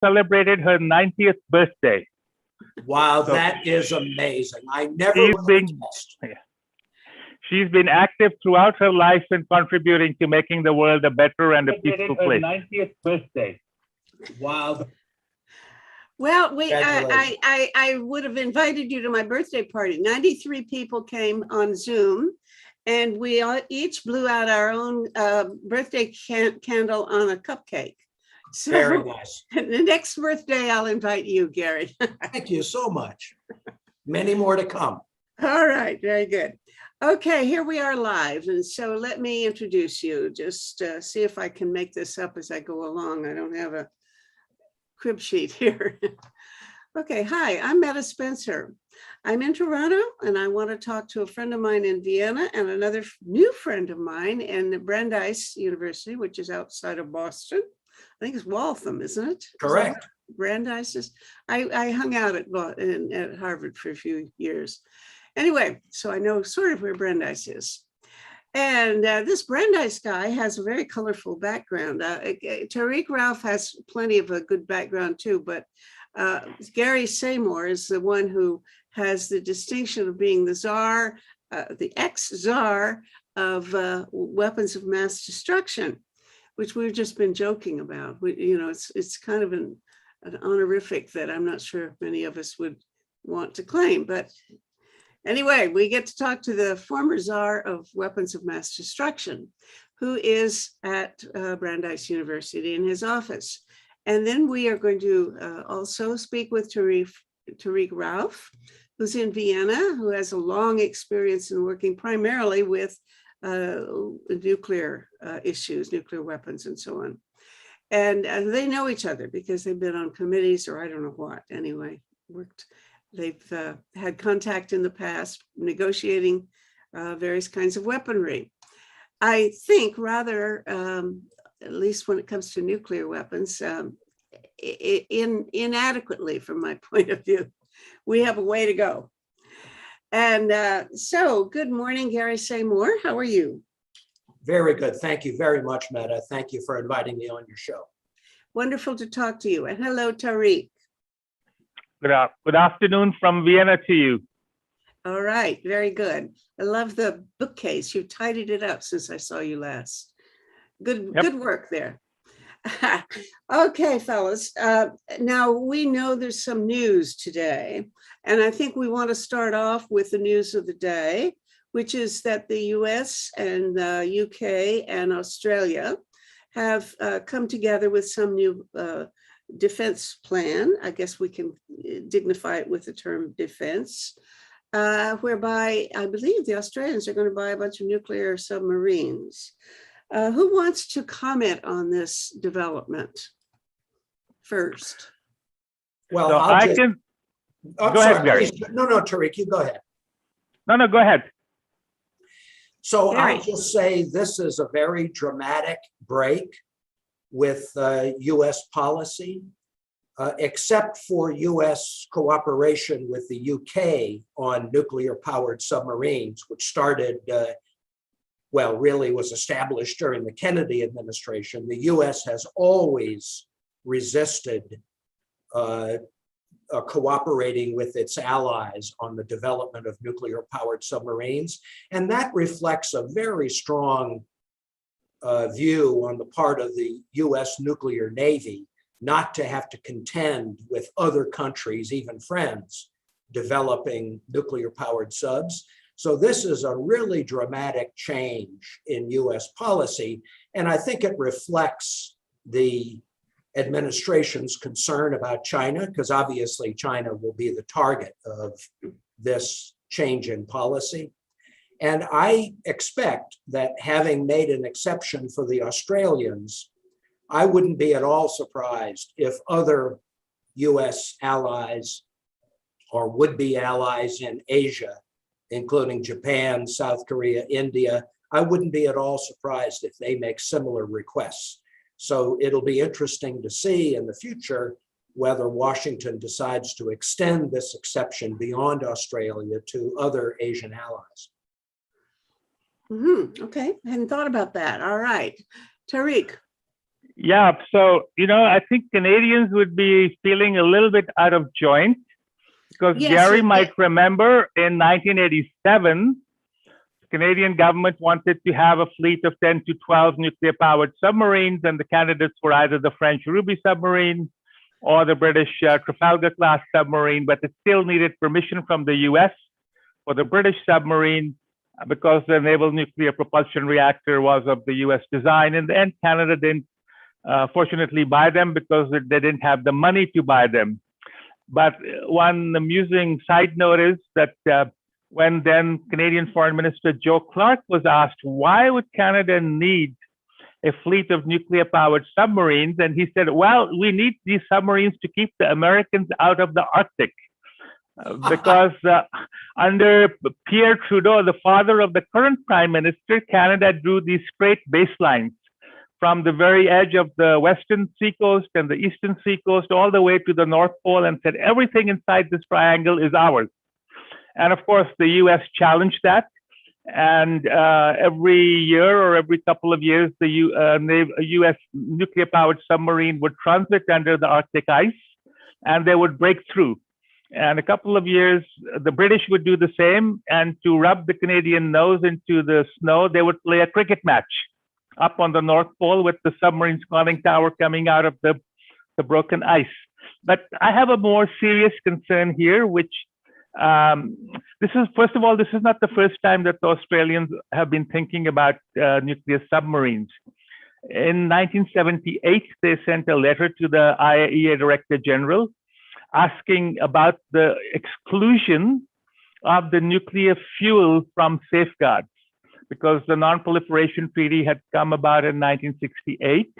celebrated her 90th birthday. Wow, So that is amazing. I never she's would have been guessed. she's been active throughout her life in contributing to making the world a better and a Celebrated peaceful her place. 90th birthday. Wow. Well, Congratulations. I would have invited you to my birthday party. 93 people came on Zoom, and we all each blew out our own birthday candle on a cupcake. Very So nice. the next birthday, I'll invite you, Gary. Thank you so much. Many more to come. All right, very good. Okay, here we are live. And so let me introduce you. Just see if I can make this up as I go along. I don't have a crib sheet here. Okay, hi, I'm Metta Spencer. I'm in Toronto, and I want to talk to a friend of mine in Vienna and another new friend of mine in Brandeis University, which is outside of Boston. I think it's Waltham, isn't it? Correct. Brandeis is. I hung out at Harvard for a few years. Anyway, so I know sort of where Brandeis is. And this Brandeis guy has a very colorful background. Tariq Ralph has plenty of a good background too, but Gary Seymour is the one who has the distinction of being the czar, the ex-czar of weapons of mass destruction, which we've just been joking about. It's kind of an honorific that I'm not sure if many of us would want to claim, but anyway, we get to talk to the former czar of weapons of mass destruction, who is at Brandeis University in his office. And then we are going to also speak with Tariq Ralph, who's in Vienna, who has a long experience in working primarily with nuclear issues, nuclear weapons and so on. And they know each other because they've been on committees or I don't know what, anyway, they've had contact in the past, negotiating various kinds of weaponry. I think rather, at least when it comes to nuclear weapons, inadequately from my point of view. We have a way to go. And so good morning, Gary Seymour. How are you? Very good. Thank you very much, Metta. Thank you for inviting me on your show. Wonderful to talk to you. And hello, Tariq. Good afternoon from Vienna to you. All right, very good. I love the bookcase. You tidied it up since I saw you last. Good work there. Okay, fellas. Now we know there's some news today, and I think we want to start off with the news of the day, which is that the US and the UK and Australia have come together with some new defense plan. I guess we can dignify it with the term defense, whereby I believe the Australians are going to buy a bunch of nuclear submarines. Who wants to comment on this development first? Well, So I can. Oh, Go sorry, ahead, Gary. please. No, Tariq, you go ahead. No, go ahead. So Gary. I'll just say this is a very dramatic break with US policy, except for US cooperation with the UK on nuclear powered submarines, which started, really was established during the Kennedy administration. The US has always resisted cooperating with its allies on the development of nuclear powered submarines. And that reflects a very strong view on the part of the US nuclear Navy not to have to contend with other countries, even friends, developing nuclear powered subs. So this is a really dramatic change in US policy. And I think it reflects the administration's concern about China, because obviously China will be the target of this change in policy. And I expect that having made an exception for the Australians, I wouldn't be at all surprised if other US allies or would-be allies in Asia, including Japan, South Korea, India, I wouldn't be at all surprised if they make similar requests. So it'll be interesting to see in the future whether Washington decides to extend this exception beyond Australia to other Asian allies. Okay, I hadn't thought about that. All right, Tariq. Yeah, so, I think Canadians would be feeling a little bit out of joint because Yes, Gary might remember in 1987, the Canadian government wanted to have a fleet of 10 to 12 nuclear powered submarines, and the candidates were either the French Ruby submarine or the British Trafalgar class submarine, but it still needed permission from the US for the British submarine because the naval nuclear propulsion reactor was of the US design. In the end, Canada didn't fortunately buy them because they didn't have the money to buy them. But one amusing side note is that when then Canadian Foreign Minister Joe Clark was asked, why would Canada need a fleet of nuclear powered submarines? And he said, well, we need these submarines to keep the Americans out of the Arctic. Because under Pierre Trudeau, the father of the current prime minister, Canada drew these straight baselines from the very edge of the western seacoast and the eastern seacoast all the way to the North Pole and said everything inside this triangle is ours. And of course, the US challenged that. And every year or every couple of years, the US nuclear powered submarine would transit under the Arctic ice and they would break through. And a couple of years, the British would do the same. And to rub the Canadian nose into the snow, they would play a cricket match up on the North Pole with the submarine's conning tower coming out of the broken ice. But I have a more serious concern here, which first of all, this is not the first time that the Australians have been thinking about nuclear submarines. In 1978, they sent a letter to the IAEA Director General asking about the exclusion of the nuclear fuel from safeguards, because the Non-Proliferation Treaty had come about in 1968.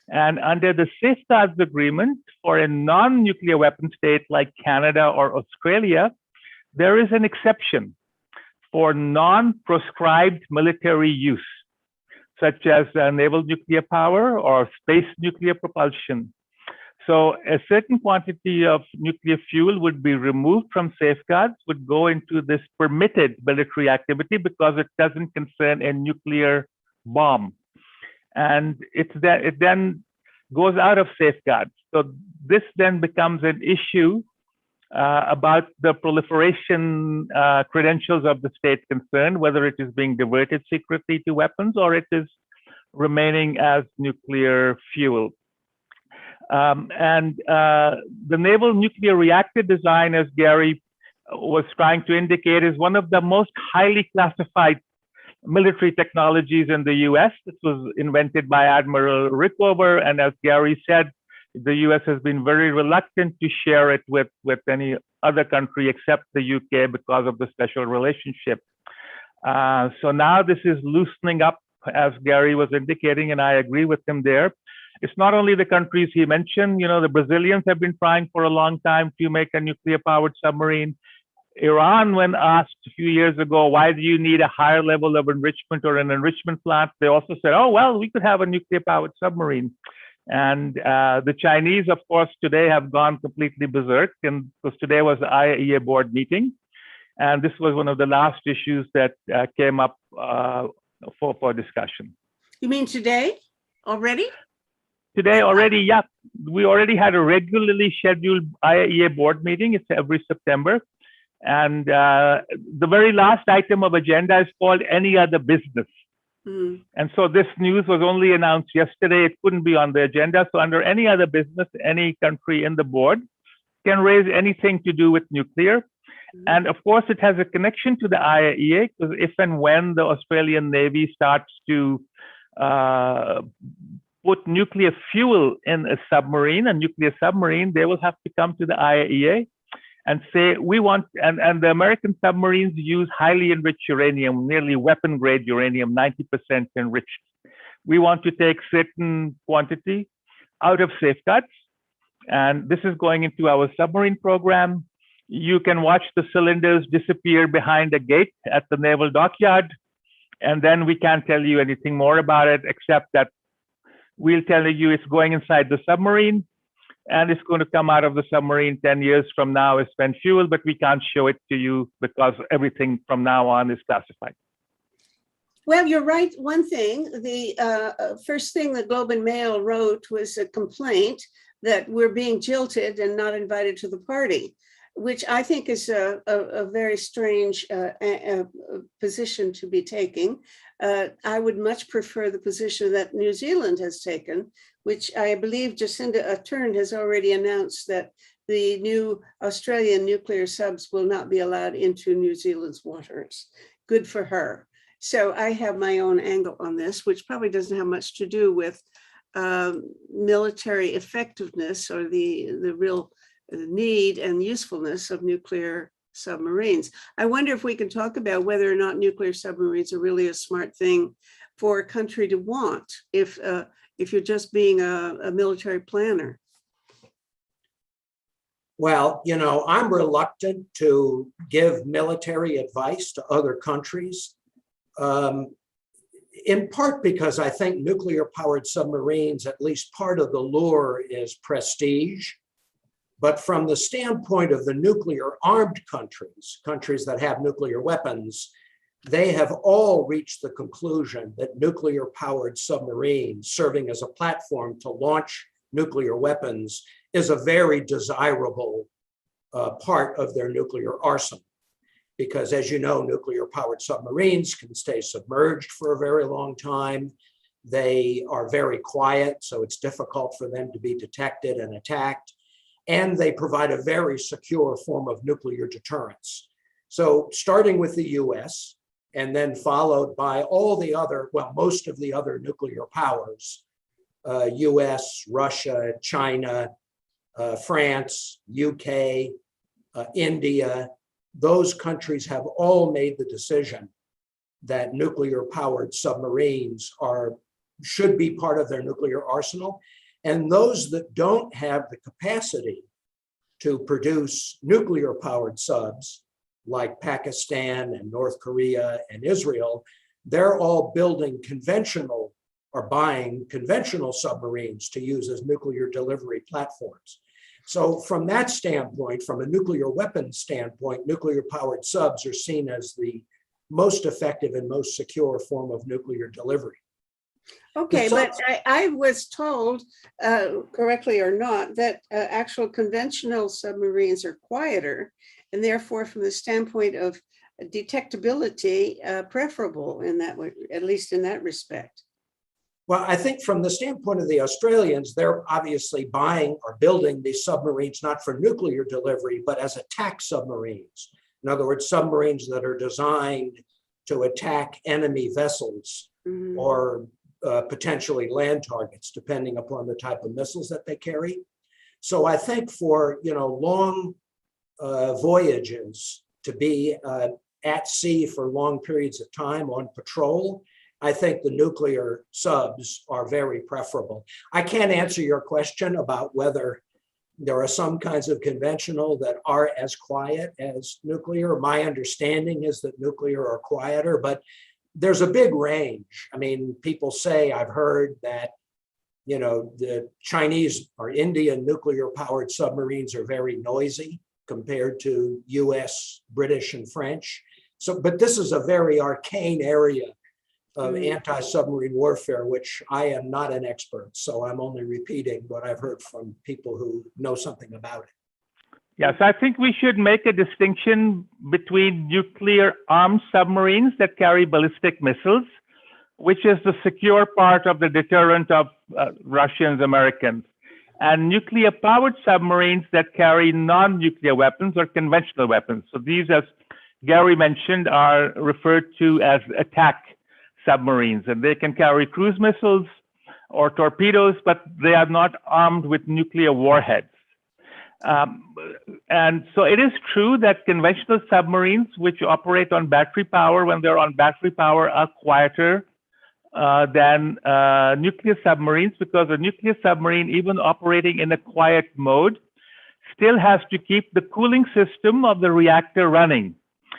And under the Safeguards Agreement for a non-nuclear weapon state like Canada or Australia, there is an exception for non-proscribed military use, such as naval nuclear power or space nuclear propulsion. So a certain quantity of nuclear fuel would be removed from safeguards, would go into this permitted military activity because it doesn't concern a nuclear bomb. And it then goes out of safeguards. So this then becomes an issue about the proliferation credentials of the state concerned, whether it is being diverted secretly to weapons or it is remaining as nuclear fuel. And the naval nuclear reactor design, as Gary was trying to indicate, is one of the most highly classified military technologies in the US. This was invented by Admiral Rickover, and as Gary said, the US has been very reluctant to share it with any other country except the UK because of the special relationship. So now this is loosening up, as Gary was indicating, and I agree with him there. It's not only the countries he mentioned. The Brazilians have been trying for a long time to make a nuclear-powered submarine. Iran, when asked a few years ago, why do you need a higher level of enrichment or an enrichment plant? They also said, oh, well, we could have a nuclear-powered submarine. And the Chinese, of course, today have gone completely berserk, and because today was the IAEA board meeting. And this was one of the last issues that came up for discussion. You mean today already? Today already, yeah. We already had a regularly scheduled IAEA board meeting. It's every September. And the very last item of agenda is called any other business. Mm. And so this news was only announced yesterday. It couldn't be on the agenda. So under any other business, any country in the board can raise anything to do with nuclear. Mm. And of course, it has a connection to the IAEA, because if and when the Australian Navy starts to put nuclear fuel in a nuclear submarine, they will have to come to the IAEA and say, we want, and the American submarines use highly enriched uranium, nearly weapon grade uranium, 90% enriched. We want to take certain quantity out of safeguards. And this is going into our submarine program. You can watch the cylinders disappear behind a gate at the naval dockyard. And then we can't tell you anything more about it, except that we'll tell you it's going inside the submarine and it's going to come out of the submarine 10 years from now as spent fuel, but we can't show it to you because everything from now on is classified. Well, you're right. One thing, the first thing the Globe and Mail wrote was a complaint that we're being jilted and not invited to the party, which I think is a very strange position to be taking. I would much prefer the position that New Zealand has taken, which I believe Jacinda Ardern has already announced that the new Australian nuclear subs will not be allowed into New Zealand's waters. Good for her. So I have my own angle on this, which probably doesn't have much to do with military effectiveness or the real need and usefulness of nuclear submarines. I wonder if we can talk about whether or not nuclear submarines are really a smart thing for a country to want if you're just being a military planner. Well, you know, I'm reluctant to give military advice to other countries, in part because I think nuclear-powered submarines, at least part of the lure is prestige. But from the standpoint of the nuclear-armed countries, countries that have nuclear weapons, they have all reached the conclusion that nuclear-powered submarines serving as a platform to launch nuclear weapons is a very desirable part of their nuclear arsenal. Because as you know, nuclear-powered submarines can stay submerged for a very long time. They are very quiet, so it's difficult for them to be detected and attacked. And they provide a very secure form of nuclear deterrence. So starting with the US and then followed by all the other, well, most of the other nuclear powers, US, Russia, China, France, UK, India, those countries have all made the decision that nuclear-powered submarines should be part of their nuclear arsenal. And those that don't have the capacity to produce nuclear-powered subs, like Pakistan and North Korea and Israel, they're all building conventional or buying conventional submarines to use as nuclear delivery platforms. So from that standpoint, from a nuclear weapons standpoint, nuclear-powered subs are seen as the most effective and most secure form of nuclear delivery. Okay, but I was told, correctly or not, that actual conventional submarines are quieter and therefore from the standpoint of detectability, preferable in that way, at least in that respect. Well, I think from the standpoint of the Australians, they're obviously buying or building these submarines not for nuclear delivery, but as attack submarines. In other words, submarines that are designed to attack enemy vessels or potentially land targets, depending upon the type of missiles that they carry. So I think for long voyages, to be at sea for long periods of time on patrol, I think the nuclear subs are very preferable. I can't answer your question about whether there are some kinds of conventional that are as quiet as nuclear. My understanding is that nuclear are quieter, but there's a big range. I mean, people say, I've heard that, the Chinese or Indian nuclear powered submarines are very noisy compared to US, British, and French. So, but this is a very arcane area of anti-submarine warfare, which I am not an expert. So I'm only repeating what I've heard from people who know something about it. Yes, I think we should make a distinction between nuclear armed submarines that carry ballistic missiles, which is the secure part of the deterrent of Russians, Americans, and nuclear powered submarines that carry non-nuclear weapons or conventional weapons. So these, as Gary mentioned, are referred to as attack submarines, and they can carry cruise missiles or torpedoes, but they are not armed with nuclear warheads. And so it is true that conventional submarines, which operate on battery power, when they're on battery power, are quieter than nuclear submarines, because a nuclear submarine, even operating in a quiet mode, still has to keep the cooling system of the reactor running.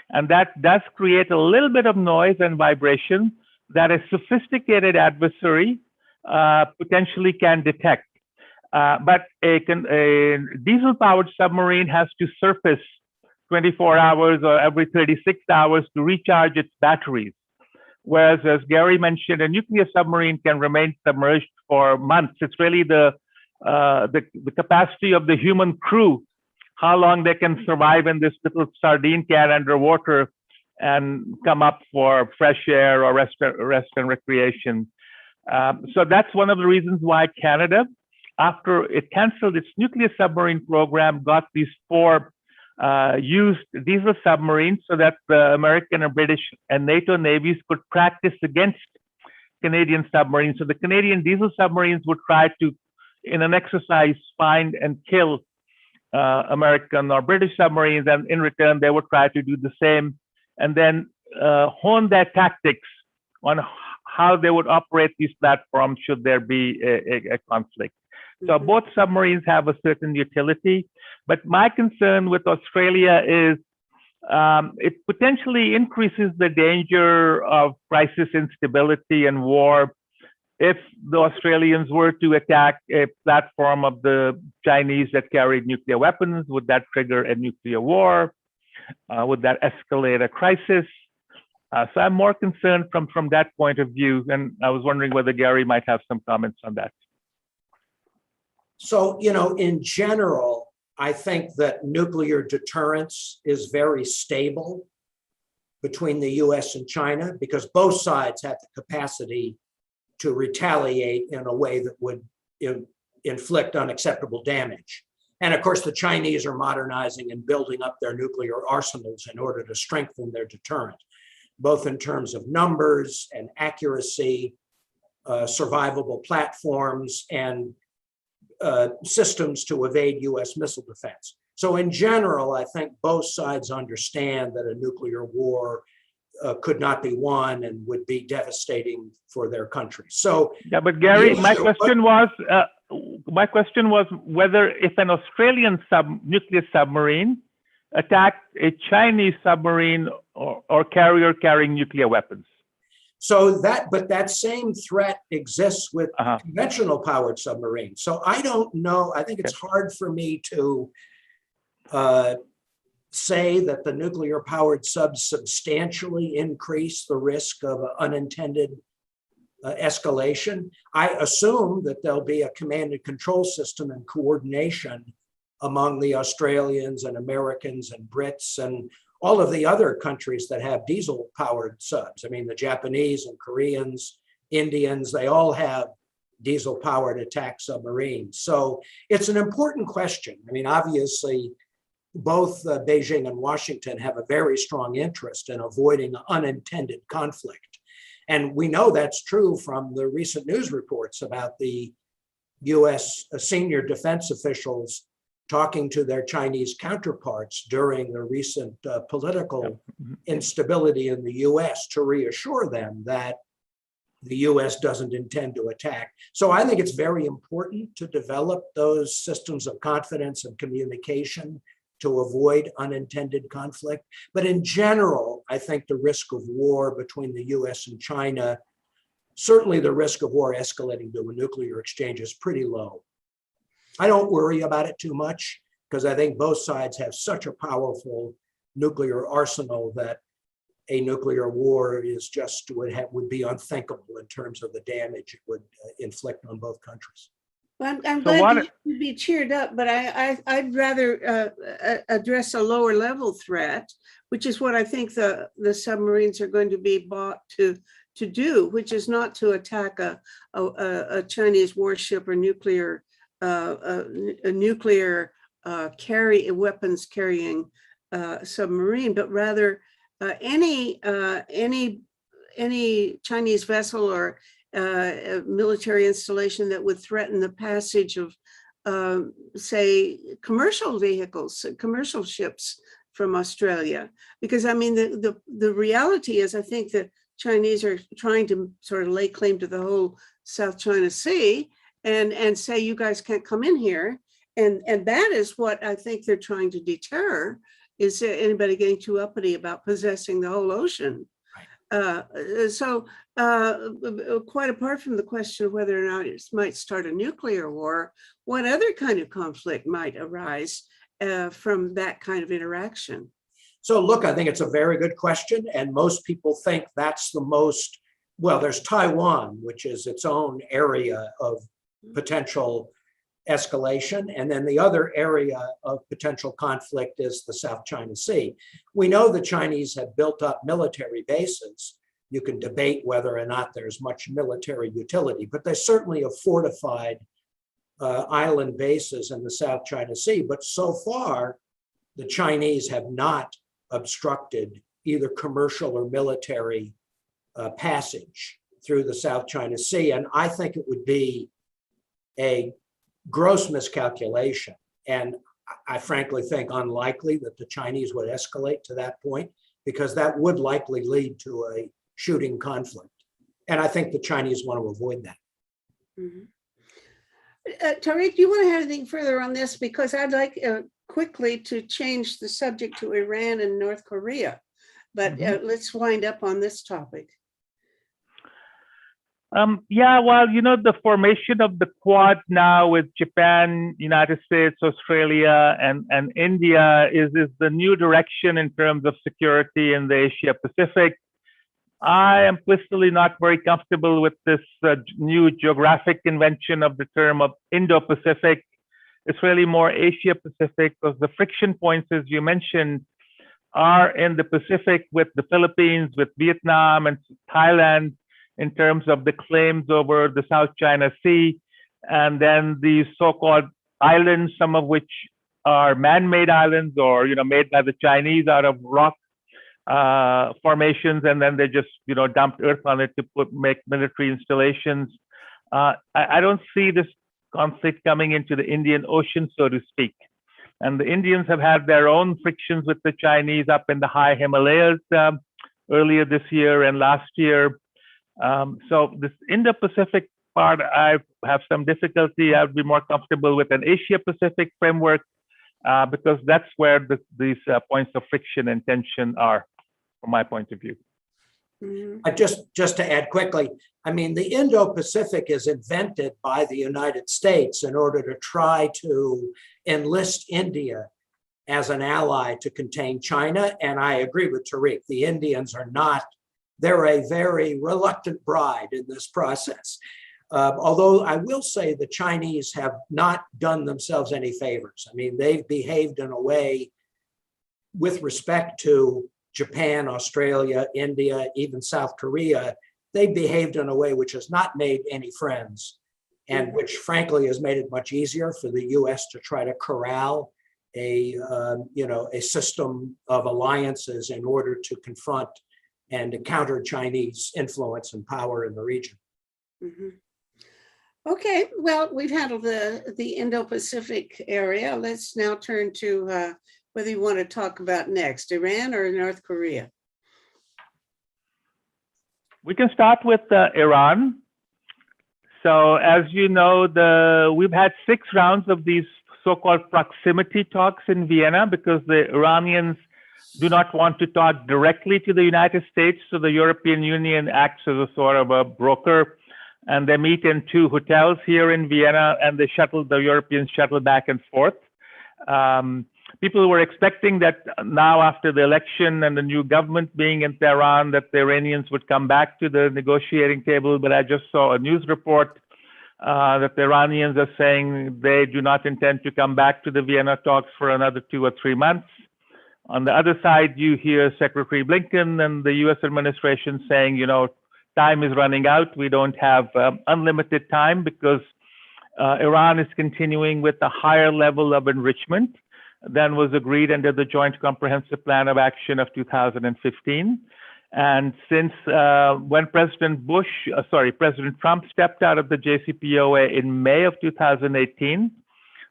And that does create a little bit of noise and vibration that a sophisticated adversary potentially can detect. But a diesel-powered submarine has to surface 24 hours or every 36 hours to recharge its batteries. Whereas, as Gary mentioned, a nuclear submarine can remain submerged for months. It's really the capacity of the human crew, how long they can survive in this little sardine can underwater and come up for fresh air or rest and recreation. So that's one of the reasons why Canada, after it canceled its nuclear submarine program, got these 4 used diesel submarines so that the American and British and NATO navies could practice against Canadian submarines. So the Canadian diesel submarines would try to, in an exercise, find and kill American or British submarines, and in return, they would try to do the same, and then hone their tactics on how they would operate these platforms should there be a conflict. So both submarines have a certain utility, but my concern with Australia is it potentially increases the danger of crisis, instability, and war if the Australians were to attack a platform of the Chinese that carried nuclear weapons. Would that trigger a nuclear war? Would that escalate a crisis? So I'm more concerned from that point of view, and I was wondering whether Gary might have some comments on that. So, in general, I think that nuclear deterrence is very stable between the US and China because both sides have the capacity to retaliate in a way that would inflict unacceptable damage. And of course, the Chinese are modernizing and building up their nuclear arsenals in order to strengthen their deterrent, both in terms of numbers and accuracy, survivable platforms, and systems to evade US missile defense. So in general, I think both sides understand that a nuclear war could not be won and would be devastating for their countries. So yeah, but Gary, my question was whether if an Australian nuclear submarine attacked a Chinese submarine or carrier carrying nuclear weapons. So that same threat exists with conventional powered submarines. So I don't know. I think it's hard for me to say that the nuclear powered subs substantially increase the risk of unintended escalation. I assume that there'll be a command and control system and coordination among the Australians and Americans and Brits and all of the other countries that have diesel powered subs. I mean, the Japanese and Koreans, Indians, they all have diesel powered attack submarines. So it's an important question. I mean, obviously, both Beijing and Washington have a very strong interest in avoiding unintended conflict. And we know that's true from the recent news reports about the US senior defense officials talking to their Chinese counterparts during the recent political instability in the US to reassure them that the US doesn't intend to attack. So I think it's very important to develop those systems of confidence and communication to avoid unintended conflict. But in general, I think the risk of war between the US and China, certainly the risk of war escalating to a nuclear exchange is pretty low. I don't worry about it too much because I think both sides have such a powerful nuclear arsenal that a nuclear war is just would be unthinkable in terms of the damage it would inflict on both countries. Well, I'm glad to be cheered up, but I'd rather address a lower level threat, which is what I think the submarines are going to be bought to do, which is not to attack a Chinese warship or nuclear weapons carrying submarine, but rather any Chinese vessel or military installation that would threaten the passage of, say, commercial vehicles, commercial ships from Australia. Because I mean, the reality is, I think that Chinese are trying to sort of lay claim to the whole South China Sea and say, you guys can't come in here. And that is what I think they're trying to deter, is anybody getting too uppity about possessing the whole ocean. So quite apart from the question of whether or not it might start a nuclear war, what other kind of conflict might arise from that kind of interaction? So look, I think it's a very good question. And most people think that's the most, well, there's Taiwan, which is its own area of potential escalation. And then the other area of potential conflict is the South China Sea. We know the Chinese have built up military bases. You can debate whether or not there's much military utility, but they certainly have fortified island bases in the South China Sea. But so far, the Chinese have not obstructed either commercial or military passage through the South China Sea. And I think it would be a gross miscalculation. And I frankly think unlikely that the Chinese would escalate to that point, because that would likely lead to a shooting conflict. And I think the Chinese want to avoid that. Mhm. Tariq, do you want to have anything further on this? Because I'd like quickly to change the subject to Iran and North Korea, but let's wind up on this topic. Yeah, well, you know, the formation of the Quad now with Japan, United States, Australia, and India is the new direction in terms of security in the Asia Pacific. I am personally not very comfortable with this new geographic convention of the term of Indo-Pacific. It's really more Asia Pacific, because the friction points, as you mentioned, are in the Pacific with the Philippines, with Vietnam and Thailand, in terms of the claims over the South China Sea, and then these so-called islands, some of which are man-made islands or, you know, made by the Chinese out of rock formations, and then they just, you know, dumped earth on it to make military installations. I don't see this conflict coming into the Indian Ocean, so to speak. And the Indians have had their own frictions with the Chinese up in the high Himalayas earlier this year and last year. So this Indo-Pacific part, I have some difficulty. I'd be more comfortable with an Asia-Pacific framework because that's where these points of friction and tension are, from my point of view. Just to add quickly, I mean, the Indo-Pacific is invented by the United States in order to try to enlist India as an ally to contain China. And I agree with Tariq, the Indians are not, they're a very reluctant bride in this process. Although I will say the Chinese have not done themselves any favors. I mean, they've behaved in a way with respect to Japan, Australia, India, even South Korea. They behaved in a way which has not made any friends, and which frankly has made it much easier for the US to try to corral a system of alliances in order to confront and to counter Chinese influence and power in the region. Okay, well, we've handled the Indo-Pacific area. Let's now turn to whether you want to talk about next, Iran or North Korea. We can start with Iran. So as you know, we've had 6 rounds of these so-called proximity talks in Vienna because the Iranians do not want to talk directly to the United States. So the European Union acts as a sort of a broker, and they meet in 2 hotels here in Vienna, and the Europeans shuttle back and forth. People were expecting that now after the election and the new government being in Tehran, that the Iranians would come back to the negotiating table. But I just saw a news report that the Iranians are saying they do not intend to come back to the Vienna talks for another 2 or 3 months. On the other side, you hear Secretary Blinken and the US administration saying, you know, time is running out. We don't have unlimited time because Iran is continuing with a higher level of enrichment than was agreed under the Joint Comprehensive Plan of Action of 2015. And since when President Trump stepped out of the JCPOA in May of 2018,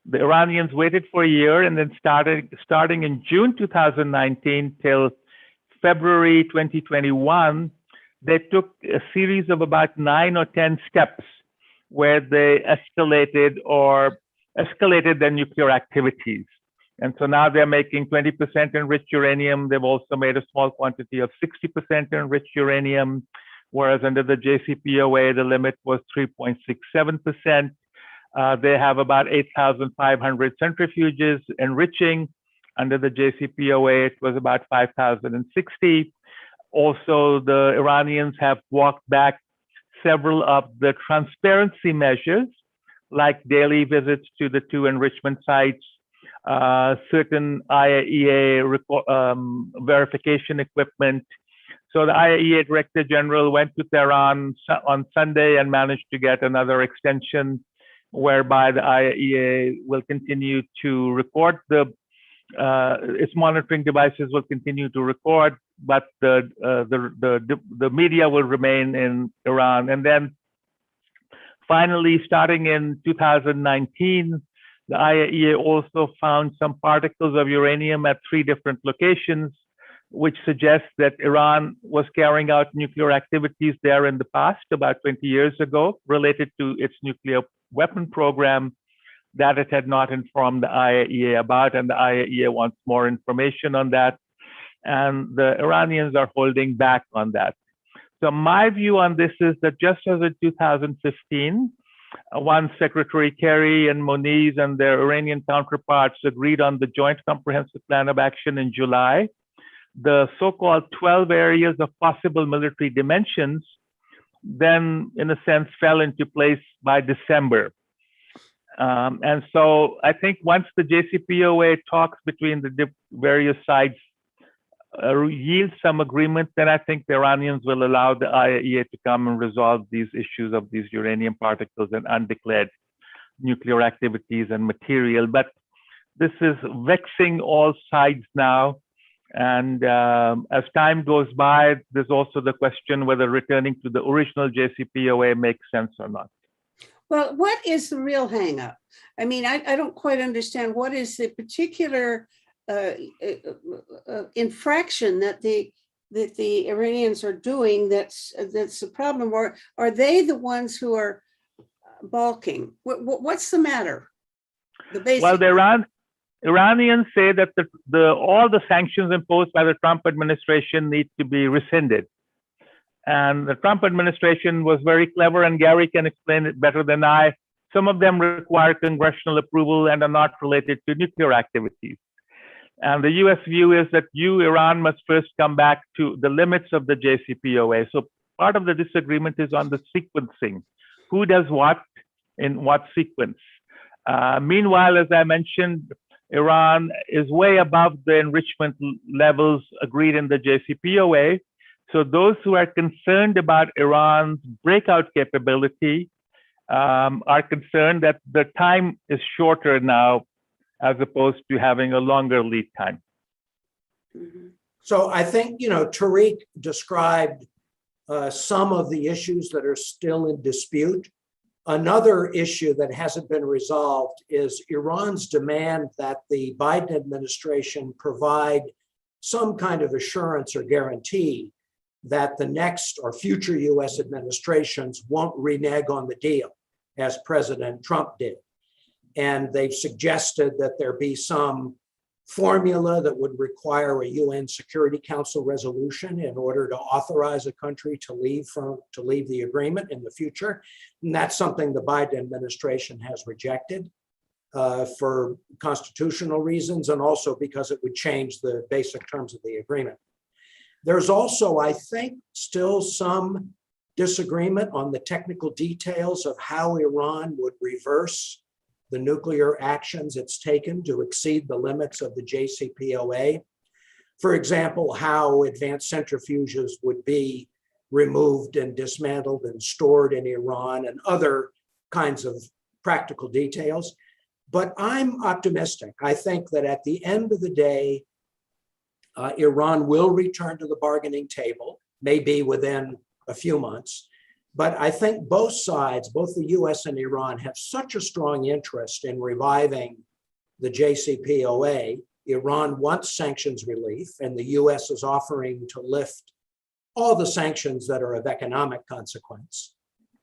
the Iranians waited for a year, and then starting in June 2019 till February 2021, they took a series of about 9 or 10 steps where they escalated their nuclear activities. And so now they're making 20% enriched uranium. They've also made a small quantity of 60% enriched uranium, whereas under the JCPOA, the limit was 3.67%. They have about 8,500 centrifuges enriching. Under the JCPOA, it was about 5,060. Also, the Iranians have walked back several of the transparency measures, like daily visits to the two enrichment sites, certain IAEA verification equipment. So the IAEA Director General went to Tehran on Sunday and managed to get another extension whereby the IAEA will continue to record its monitoring devices will continue to record, but the media will remain in Iran. And then finally, starting in 2019, the IAEA also found some particles of uranium at 3 different locations, which suggests that Iran was carrying out nuclear activities there in the past, about 20 years ago, related to its nuclear weapon program that it had not informed the IAEA about, and the IAEA wants more information on that. And the Iranians are holding back on that. So my view on this is that just as in 2015, once Secretary Kerry and Moniz and their Iranian counterparts agreed on the Joint Comprehensive Plan of Action in July, the so-called 12 areas of possible military dimensions then, in a sense, fell into place by December. And so I think once the JCPOA talks between the various sides yield some agreement, then I think the Iranians will allow the IAEA to come and resolve these issues of these uranium particles and undeclared nuclear activities and material. But this is vexing all sides now. And as time goes by, there's also the question whether returning to the original JCPOA makes sense or not. Well, what is the real hangup? I mean, I don't quite understand what is the particular infraction that the Iranians are doing that's the problem, or are they the ones who are balking? What's the matter? Well, the Iranians say that all the sanctions imposed by the Trump administration need to be rescinded. And the Trump administration was very clever, and Gary can explain it better than I. Some of them require congressional approval and are not related to nuclear activities. And the US view is that Iran, must first come back to the limits of the JCPOA. So part of the disagreement is on the sequencing. Who does what in what sequence? Meanwhile, as I mentioned, Iran is way above the enrichment levels agreed in the JCPOA. So those who are concerned about Iran's breakout capability are concerned that the time is shorter now as opposed to having a longer lead time. So I think, Tariq described some of the issues that are still in dispute. Another issue that hasn't been resolved is Iran's demand that the Biden administration provide some kind of assurance or guarantee that the next or future US administrations won't renege on the deal, as President Trump did. And they've suggested that there be some formula that would require a UN Security Council resolution in order to authorize a country to leave the agreement in the future. And that's something the Biden administration has rejected for constitutional reasons, and also because it would change the basic terms of the agreement. There's also, I think, still some disagreement on the technical details of how Iran would reverse the nuclear actions it's taken to exceed the limits of the JCPOA. For example, how advanced centrifuges would be removed and dismantled and stored in Iran, and other kinds of practical details. But I'm optimistic. I think that at the end of the day, Iran will return to the bargaining table, maybe within a few months. But I think both sides, both the US and Iran, have such a strong interest in reviving the JCPOA. Iran wants sanctions relief, and the US is offering to lift all the sanctions that are of economic consequence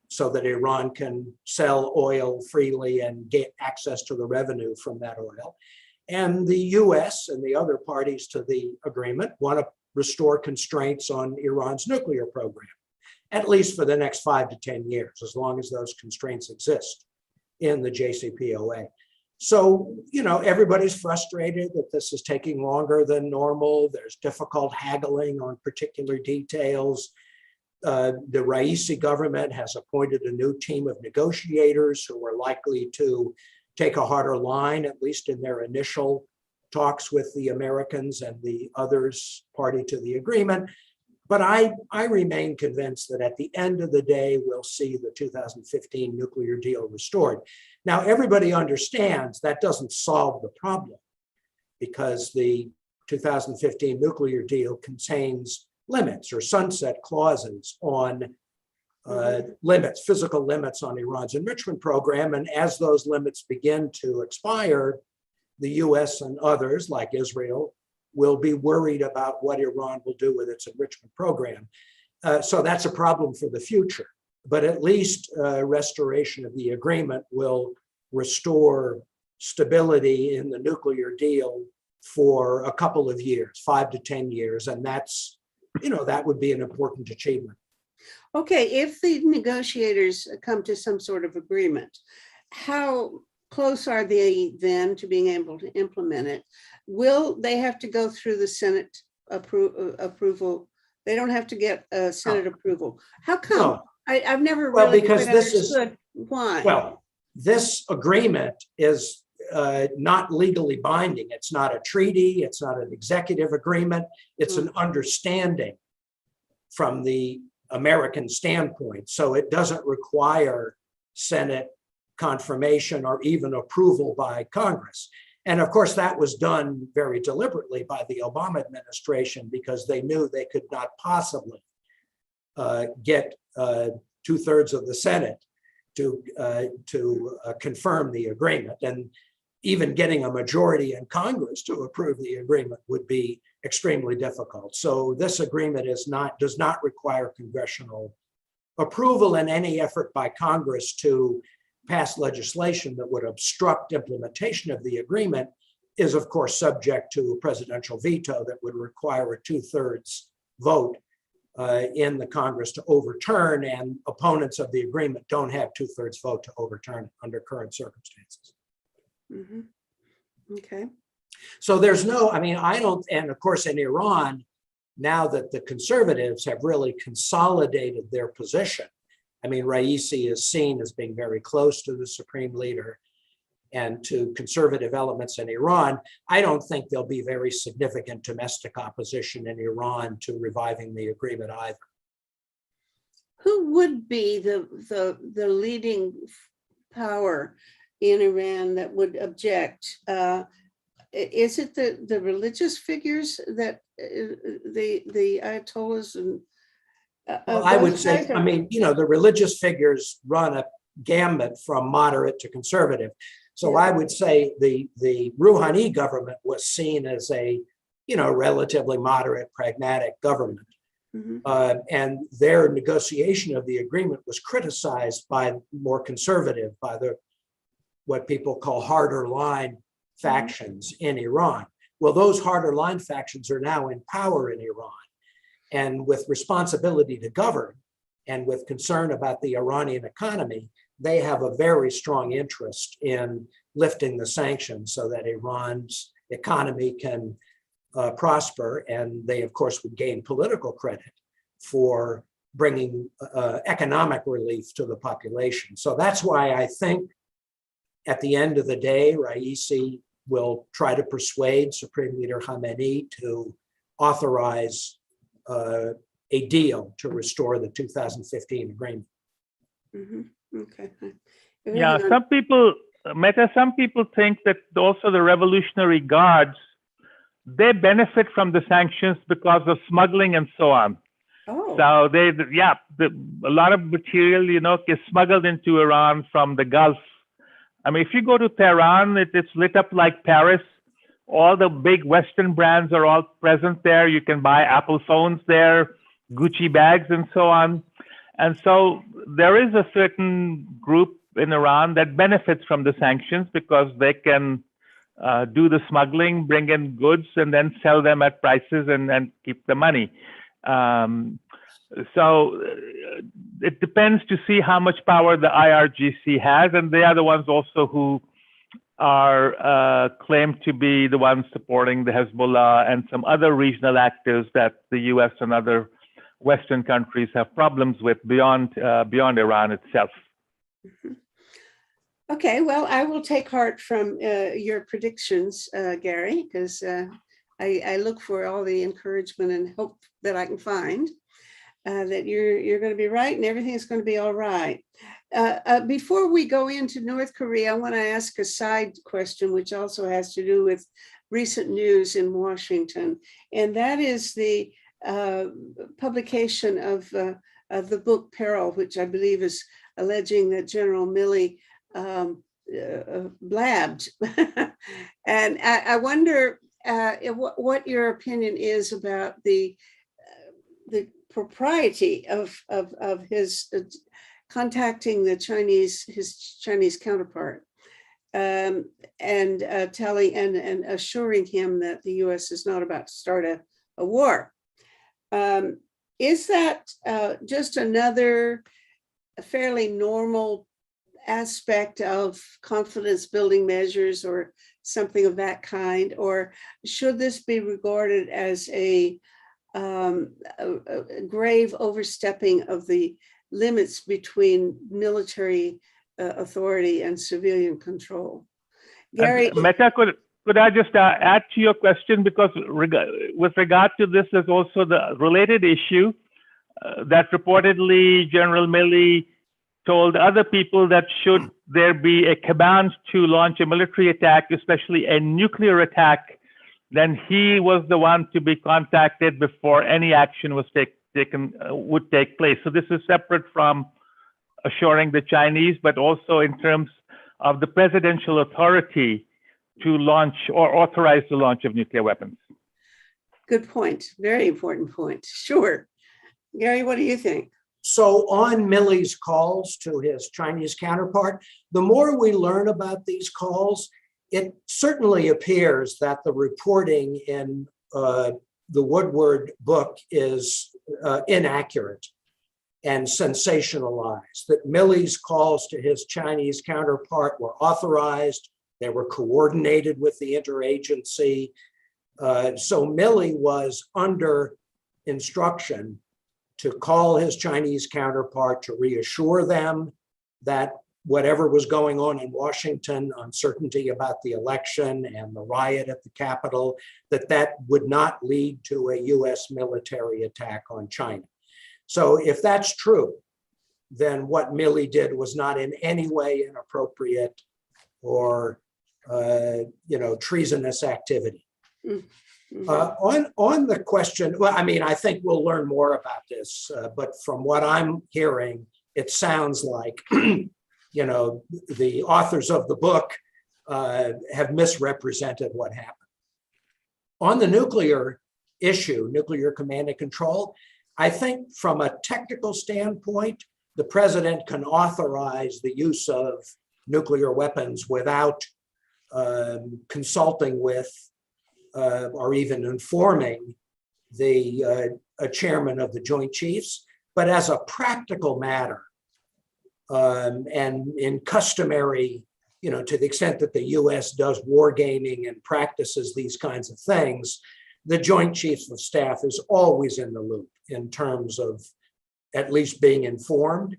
so that Iran can sell oil freely and get access to the revenue from that oil. And the US and the other parties to the agreement want to restore constraints on Iran's nuclear program, at least for the next 5 to 10 years, as long as those constraints exist in the JCPOA. So, everybody's frustrated that this is taking longer than normal. There's difficult haggling on particular details. The Raisi government has appointed a new team of negotiators who are likely to take a harder line, at least in their initial talks with the Americans and the others party to the agreement. But I remain convinced that at the end of the day, we'll see the 2015 nuclear deal restored. Now, everybody understands that doesn't solve the problem, because the 2015 nuclear deal contains limits or sunset clauses on physical limits on Iran's enrichment program. And as those limits begin to expire, the US and others, like Israel, will be worried about what Iran will do with its enrichment program. So that's a problem for the future. But at least restoration of the agreement will restore stability in the nuclear deal for a couple of years, 5 to 10 years. And that's, that would be an important achievement. Okay, if the negotiators come to some sort of agreement, how close are they then to being able to implement it? Will they have to go through the Senate approval? They don't have to get Senate approval. How come? No. I've never really because quite this is understood why. Well, this agreement is not legally binding. It's not a treaty. It's not an executive agreement. It's an understanding from the American standpoint. So it doesn't require Senate confirmation or even approval by Congress. And of course, that was done very deliberately by the Obama administration, because they knew they could not possibly get 2/3 of the Senate to confirm the agreement. And even getting a majority in Congress to approve the agreement would be extremely difficult. So this agreement does not require congressional approval, and any effort by Congress to pass legislation that would obstruct implementation of the agreement is, of course, subject to a presidential veto that would require a 2/3 vote in the Congress to overturn, and opponents of the agreement don't have 2/3 vote to overturn it under current circumstances. Mm-hmm. Okay. So there's I don't, and of course in Iran, now that the conservatives have really consolidated their position, Raisi is seen as being very close to the supreme leader and to conservative elements in Iran. I don't think there'll be very significant domestic opposition in Iran to reviving the agreement either. Who would be the leading power in Iran that would object? Is it the religious figures that the Ayatollahs and Well, I would say, the religious figures run a gamut from moderate to conservative. So I would say the Rouhani government was seen as a, relatively moderate, pragmatic government. Mm-hmm. And their negotiation of the agreement was criticized by more conservative, by what people call harder line factions in Iran. Well, those harder line factions are now in power in Iran. And with responsibility to govern and with concern about the Iranian economy, they have a very strong interest in lifting the sanctions so that Iran's economy can prosper. And they, of course, would gain political credit for bringing economic relief to the population. So that's why I think at the end of the day, Raisi will try to persuade Supreme Leader Khamenei to authorize a deal to restore the 2015 agreement. Mm-hmm. Okay. Yeah, some people think that also the Revolutionary Guards, they benefit from the sanctions because of smuggling and so on. Oh. So a lot of material, is smuggled into Iran from the Gulf. If you go to Tehran, it's lit up like Paris. All the big Western brands are all present there. You can buy Apple phones there, Gucci bags, and so on. And so there is a certain group in Iran that benefits from the sanctions because they can do the smuggling, bring in goods, and then sell them at prices and keep the money. So it depends to see how much power the IRGC has, and they are the ones also who are claimed to be the ones supporting the Hezbollah and some other regional actors that the U.S. and other Western countries have problems with beyond Iran itself. Okay, well, I will take heart from your predictions, Gary, because I look for all the encouragement and hope that I can find that you're going to be right and everything's going to be all right. Before we go into North Korea, I want to ask a side question, which also has to do with recent news in Washington, and that is the publication of the book Peril, which I believe is alleging that General Milley blabbed. And I wonder what your opinion is about the propriety of his contacting his Chinese counterpart and telling and assuring him that the U.S. is not about to start a war. Is that just another fairly normal aspect of confidence building measures or something of that kind, or should this be regarded as a grave overstepping of the limits between military authority and civilian control? Gary, Meta, could I just add to your question, because with regard to this, there's also the related issue that reportedly General Milley told other people that should there be a command to launch a military attack, especially a nuclear attack, then he was the one to be contacted before any action was would take place. So this is separate from assuring the Chinese, but also in terms of the presidential authority to launch or authorize the launch of nuclear weapons. good point. Very important point. Sure. Gary, what do you think? So on Milley's calls to his Chinese counterpart, the more we learn about these calls, it certainly appears that the reporting in the Woodward book is inaccurate and sensationalized, that Milley's calls to his Chinese counterpart were authorized, they were coordinated with the interagency. So Milley was under instruction to call his Chinese counterpart to reassure them that whatever was going on in Washington, uncertainty about the election and the riot at the Capitol, that would not lead to a US military attack on China. So if that's true, then what Milley did was not in any way inappropriate or treasonous activity. Mm-hmm. On the question, well, I mean, I think we'll learn more about this, but from what I'm hearing, it sounds like, the authors of the book have misrepresented what happened. On the nuclear issue, nuclear command and control, I think from a technical standpoint, the president can authorize the use of nuclear weapons without consulting with or even informing the chairman of the Joint Chiefs. But as a practical matter, and in customary, to the extent that the US does wargaming and practices these kinds of things, the Joint Chiefs of Staff is always in the loop in terms of at least being informed.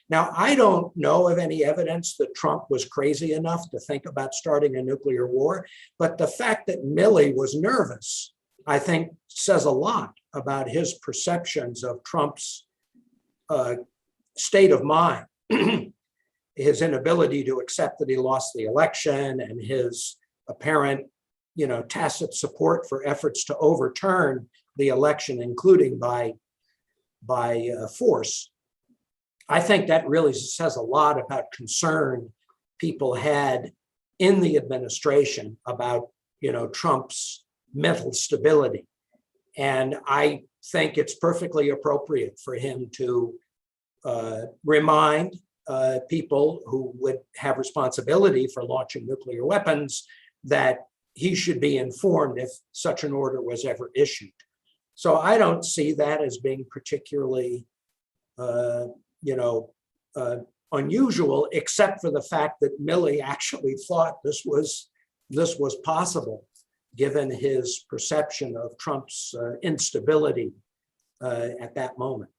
Now, I don't know of any evidence that Trump was crazy enough to think about starting a nuclear war, but the fact that Milley was nervous, I think, says a lot about his perceptions of Trump's state of mind, his inability to accept that he lost the election, and his apparent, tacit support for efforts to overturn the election, including by force. I think that really says a lot about concern people had in the administration about, Trump's mental stability. And I think it's perfectly appropriate for him to remind people who would have responsibility for launching nuclear weapons that he should be informed if such an order was ever issued. So I don't see that as being particularly unusual, except for the fact that Milley actually thought this was possible, given his perception of Trump's instability at that moment.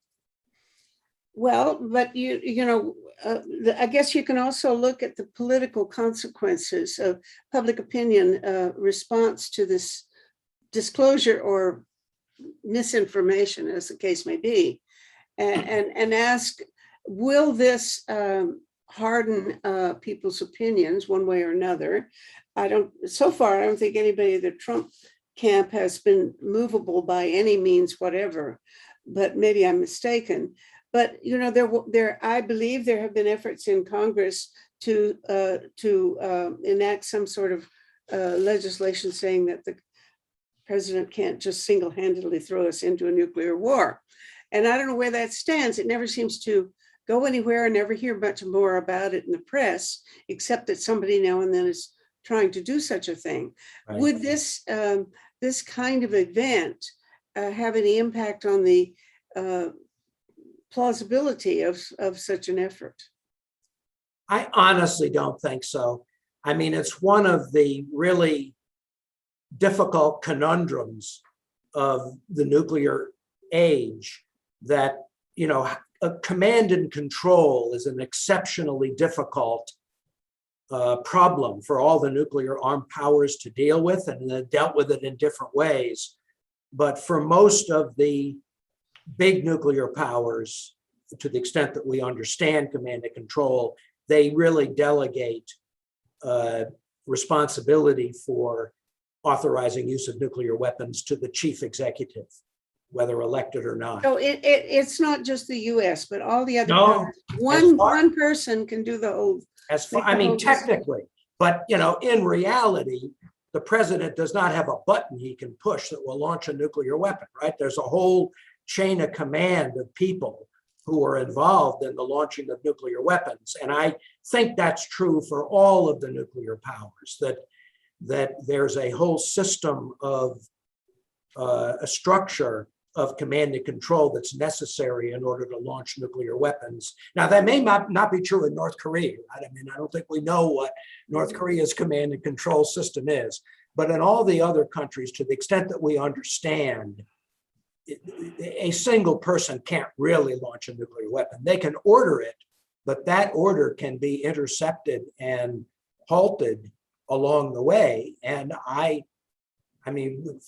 Well, but I guess you can also look at the political consequences of public opinion response to this disclosure or misinformation, as the case may be, and ask, will this harden people's opinions one way or another? So far, I don't think anybody in the Trump camp has been movable by any means whatever, but maybe I'm mistaken. But I believe there have been efforts in Congress to enact some sort of legislation saying that the president can't just single-handedly throw us into a nuclear war. And I don't know where that stands. It never seems to go anywhere. I never hear much more about it in the press, except that somebody now and then is trying to do such a thing. Right. Would this kind of event have any impact on the plausibility of such an effort? I honestly don't think so. I mean, it's one of the really difficult conundrums of the nuclear age that, a command and control is an exceptionally difficult problem for all the nuclear armed powers to deal with, and they've dealt with it in different ways. But for most of the big nuclear powers, to the extent that we understand command and control, they really delegate responsibility for authorizing use of nuclear weapons to the chief executive, whether elected or not. So it's not just the US, but all the other powers. One person can do the whole. Technically, but in reality, the president does not have a button he can push that will launch a nuclear weapon, right? There's a whole chain of command of people who are involved in the launching of nuclear weapons. And I think that's true for all of the nuclear powers, that there's a whole system of a structure of command and control that's necessary in order to launch nuclear weapons. Now, that may not be true in North Korea. I don't think we know what North Korea's command and control system is, but in all the other countries, to the extent that we understand, a single person can't really launch a nuclear weapon. They can order it, but that order can be intercepted and halted along the way. And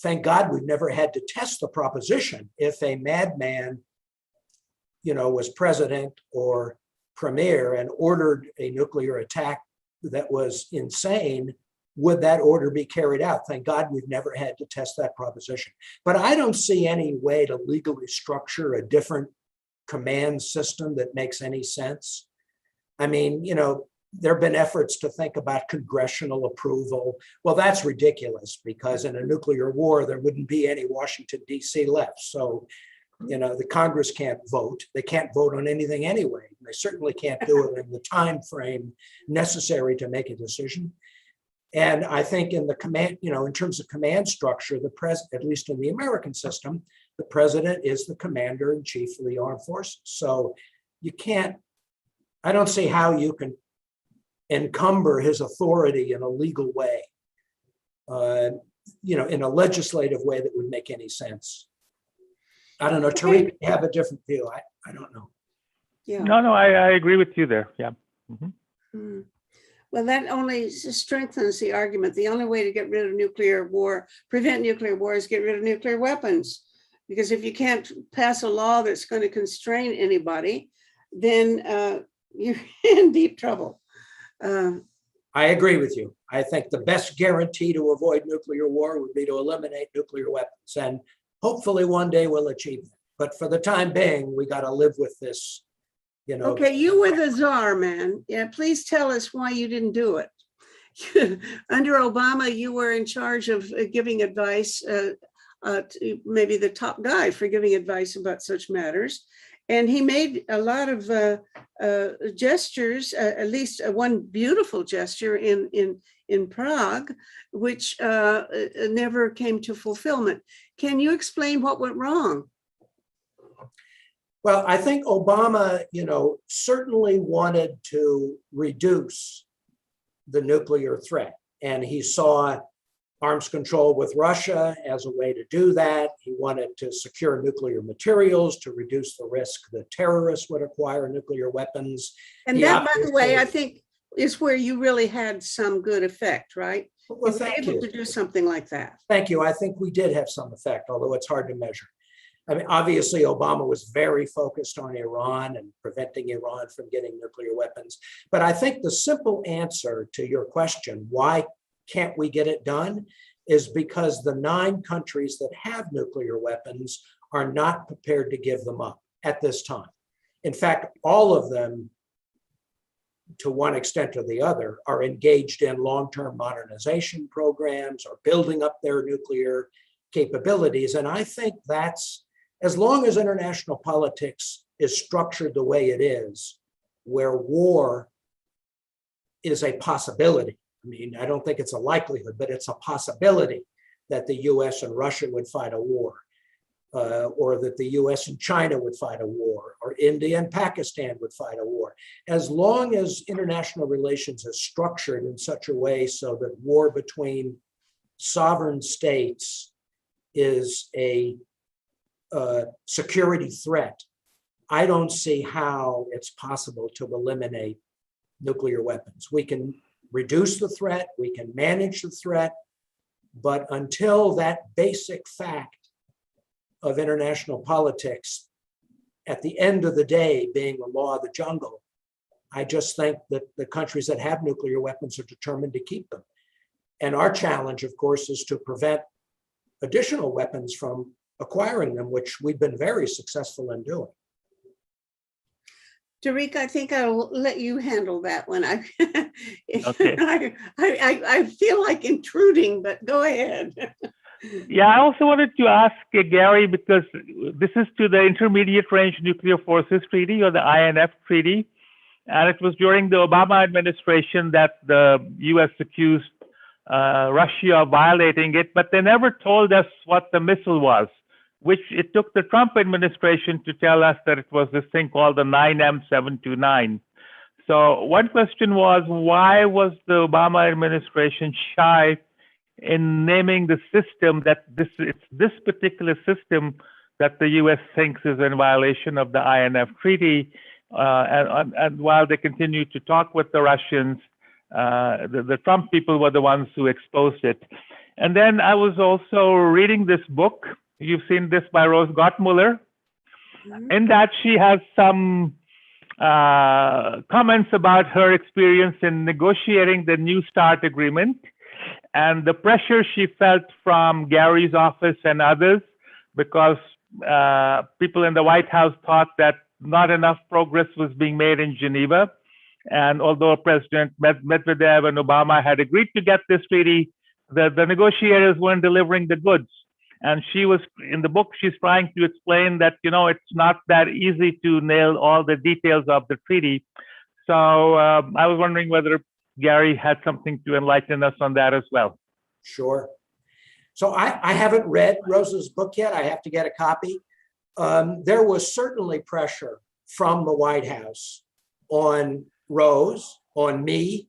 thank God we've never had to test the proposition. If a madman, was president or premier and ordered a nuclear attack that was insane, would that order be carried out? Thank God we've never had to test that proposition. But I don't see any way to legally structure a different command system that makes any sense. There have been efforts to think about congressional approval. Well, that's ridiculous, because in a nuclear war, there wouldn't be any Washington, D.C. left. So, the Congress can't vote. They can't vote on anything anyway. They certainly can't do it in the time frame necessary to make a decision. And I think in the command, in terms of command structure, the president, at least in the American system, the president is the commander in chief of the armed forces. So I don't see how you can encumber his authority in a legal way, in a legislative way that would make any sense. I don't know, Tariq, you have a different view. I don't know. Yeah. No, I agree with you there. Yeah. Mm-hmm. Well, that only strengthens the argument. The only way to get rid of nuclear war, prevent nuclear war, is get rid of nuclear weapons. Because if you can't pass a law that's going to constrain anybody, then you're in deep trouble. I agree with you. I think the best guarantee to avoid nuclear war would be to eliminate nuclear weapons. And hopefully one day we'll achieve that. But for the time being, we got to live with this. Okay, you were the czar, man. Yeah, please tell us why you didn't do it. Under Obama, you were in charge of giving advice, maybe the top guy for giving advice about such matters. And he made a lot of gestures, at least one beautiful gesture in Prague, which never came to fulfillment. Can you explain what went wrong? Well, I think Obama, certainly wanted to reduce the nuclear threat. And he saw arms control with Russia as a way to do that. He wanted to secure nuclear materials to reduce the risk that terrorists would acquire nuclear weapons. And He that, by the way, I obviously- think is where you really had some good effect, right? Well, You were thank able you. to do something like that. Thank you. I think we did have some effect, although it's hard to measure. I mean, obviously, Obama was very focused on Iran and preventing Iran from getting nuclear weapons. But I think the simple answer to your question, why can't we get it done, is because the 9 countries that have nuclear weapons are not prepared to give them up at this time. In fact, all of them, to one extent or the other, are engaged in long-term modernization programs or building up their nuclear capabilities. And I think that's, as long as international politics is structured the way it is, where war is a possibility. I mean, I don't think it's a likelihood, but it's a possibility that the US and Russia would fight a war, or that the US and China would fight a war, or India and Pakistan would fight a war. As long as international relations is structured in such a way so that war between sovereign states is a security threat, I don't see how it's possible to eliminate nuclear weapons. We can reduce the threat, we can manage the threat, but until that basic fact of international politics, at the end of the day, being the law of the jungle, I just think that the countries that have nuclear weapons are determined to keep them. And our challenge, of course, is to prevent additional weapons from acquiring them, which we've been very successful in doing. Tariq, I think I'll let you handle that one. Okay. I feel like intruding, but go ahead. Yeah, I also wanted to ask Gary, because this is to the Intermediate Range Nuclear Forces Treaty, or the INF Treaty. And it was during the Obama administration that the US accused Russia of violating it, but they never told us what the missile was, which it took the Trump administration to tell us that it was this thing called the 9M729. So one question was, why was the Obama administration shy in naming the system that it's this particular system that the US thinks is in violation of the INF Treaty? And while they continue to talk with the Russians, the Trump people were the ones who exposed it. And then I was also reading this book. You've seen this, by Rose Gottmuller. Mhm. In that she has some comments about her experience in negotiating the New START agreement and the pressure she felt from Gary's office and others, because people in the White House thought that not enough progress was being made in Geneva. And although President Medvedev and Obama had agreed to get this treaty, the negotiators weren't delivering the goods. And she was, in the book, she's trying to explain that, it's not that easy to nail all the details of the treaty. So I was wondering whether Gary had something to enlighten us on that as well. Sure. So I haven't read Rose's book yet. I have to get a copy. There was certainly pressure from the White House on Rose, on me,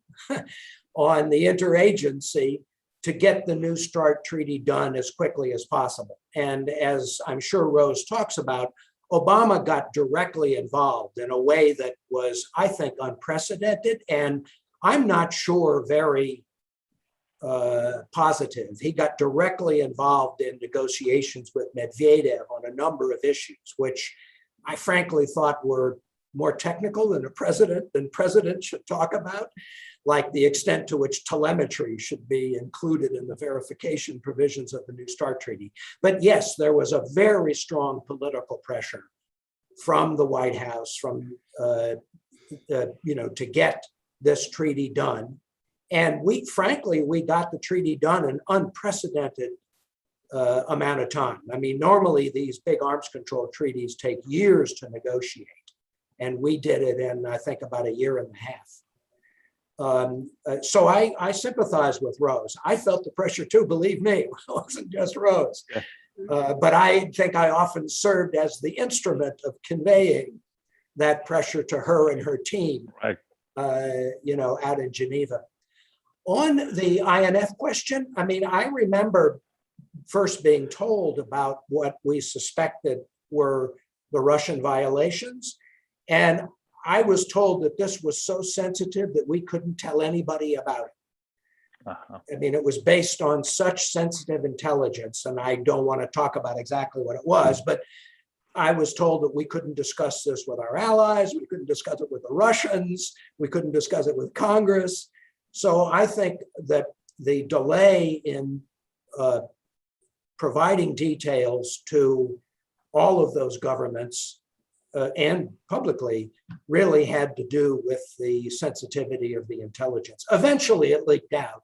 on the interagency to get the New START treaty done as quickly as possible. And as I'm sure Rose talks about, Obama got directly involved in a way that was, I think, unprecedented. And I'm not sure very positive. He got directly involved in negotiations with Medvedev on a number of issues, which I frankly thought were more technical than president should talk about, like the extent to which telemetry should be included in the verification provisions of the New START treaty. But yes, there was a very strong political pressure from the White House, to get this treaty done. And we got the treaty done in unprecedented amount of time. I mean, normally these big arms control treaties take years to negotiate. And we did it in, I think, about a year and a half. So I sympathize with Rose. I felt the pressure too, believe me, it wasn't just Rose. But I think I often served as the instrument of conveying that pressure to her and her team, Right. Out in Geneva. On the INF question, I mean, I remember first being told about what we suspected were the Russian violations. And I was told that this was so sensitive that we couldn't tell anybody about it. Uh-huh. I mean, it was based on such sensitive intelligence, and I don't want to talk about exactly what it was, but I was told that we couldn't discuss this with our allies, we couldn't discuss it with the Russians, we couldn't discuss it with Congress. So I think that the delay in providing details to all of those governments and publicly really had to do with the sensitivity of the intelligence. Eventually it leaked out.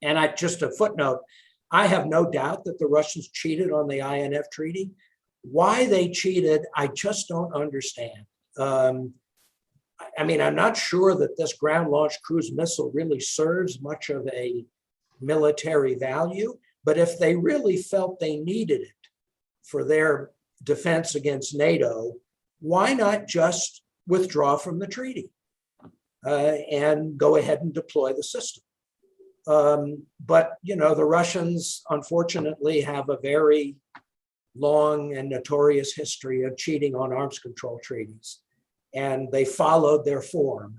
And just a footnote, I have no doubt that the Russians cheated on the INF Treaty. Why they cheated, I just don't understand. I mean, I'm not sure that this ground-launched cruise missile really serves much of a military value, but if they really felt they needed it for their defense against NATO, why not just withdraw from the treaty and go ahead and deploy the system? But, the Russians, unfortunately, have a very long and notorious history of cheating on arms control treaties, and they followed their form.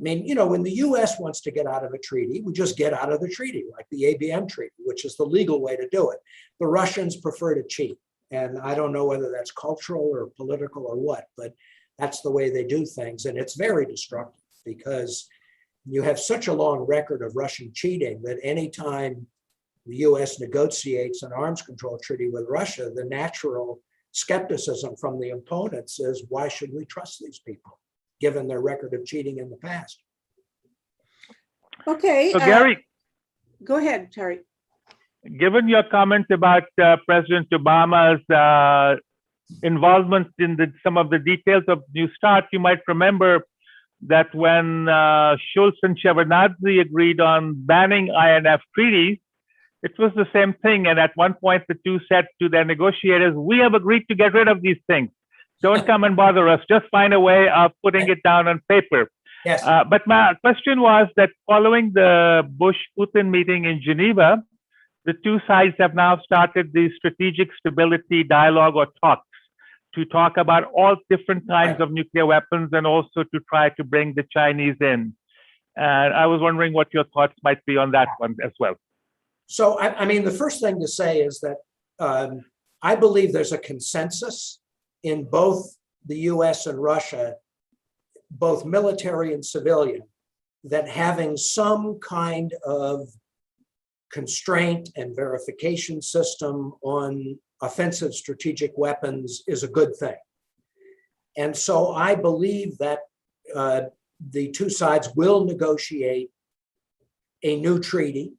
I mean, when the US wants to get out of a treaty, we just get out of the treaty, like the ABM treaty, which is the legal way to do it. The Russians prefer to cheat. And I don't know whether that's cultural or political or what, but that's the way they do things. And it's very destructive because you have such a long record of Russian cheating that anytime the US negotiates an arms control treaty with Russia, the natural skepticism from the opponents is, why should we trust these people, given their record of cheating in the past? Okay. So Gary, Go ahead, Terry. given your comment about President Obama's involvement in some of the details of New START, you might remember that when Schultz and Shevardnadze agreed on banning INF treaties, it was the same thing. And at one point, the two said to their negotiators, we have agreed to get rid of these things. Don't come and bother us. Just find a way of putting it down on paper. Yes. But my question was that following the Bush-Putin meeting in Geneva, the two sides have now started the strategic stability dialogue or talks to talk about all different kinds of nuclear weapons and also to try to bring the Chinese in. And I was wondering what your thoughts might be on that one as well. So, I mean, the first thing to say is that I believe there's a consensus in both the US and Russia, both military and civilian, that having some kind of constraint and verification system on offensive strategic weapons is a good thing. And so I believe that the two sides will negotiate a new treaty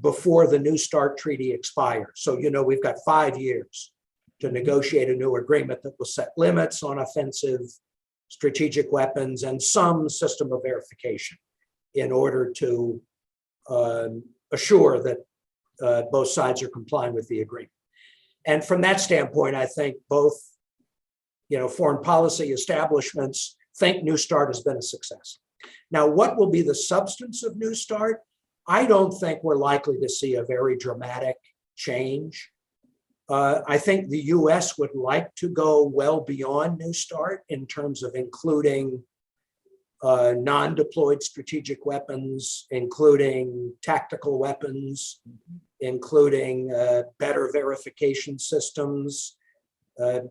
before the New START treaty expires. So, we've got 5 years to negotiate a new agreement that will set limits on offensive strategic weapons and some system of verification in order to assure that both sides are complying with the agreement. And from that standpoint, I think both, foreign policy establishments think New START has been a success. Now, what will be the substance of New START? I don't think we're likely to see a very dramatic change. I think the US would like to go well beyond New START in terms of including non-deployed strategic weapons, including tactical weapons, including better verification systems,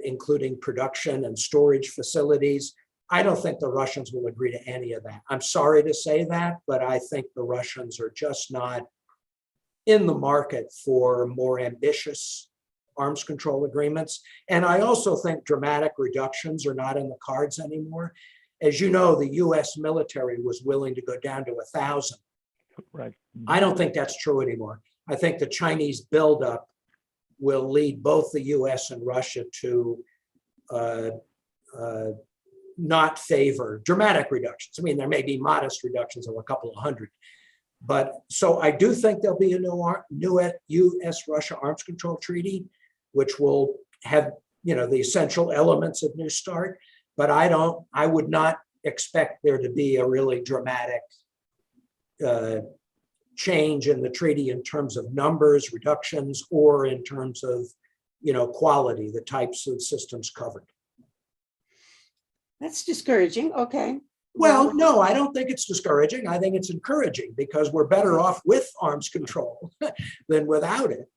including production and storage facilities. I don't think the Russians will agree to any of that. I'm sorry to say that, but I think the Russians are just not in the market for more ambitious arms control agreements. And I also think dramatic reductions are not in the cards anymore. As you know, the US military was willing to go down to 1,000. Right. I don't think that's true anymore. I think the Chinese buildup will lead both the US and Russia to not favor dramatic reductions. I mean, there may be modest reductions of a couple of hundred, But so I do think there'll be a new U.S.-Russia arms control treaty, which will have, the essential elements of New START. But I would not expect there to be a really dramatic change in the treaty in terms of numbers, reductions, or in terms of, quality, the types of systems covered. That's discouraging. Okay. Well, no, I don't think it's discouraging. I think it's encouraging because we're better off with arms control than without it.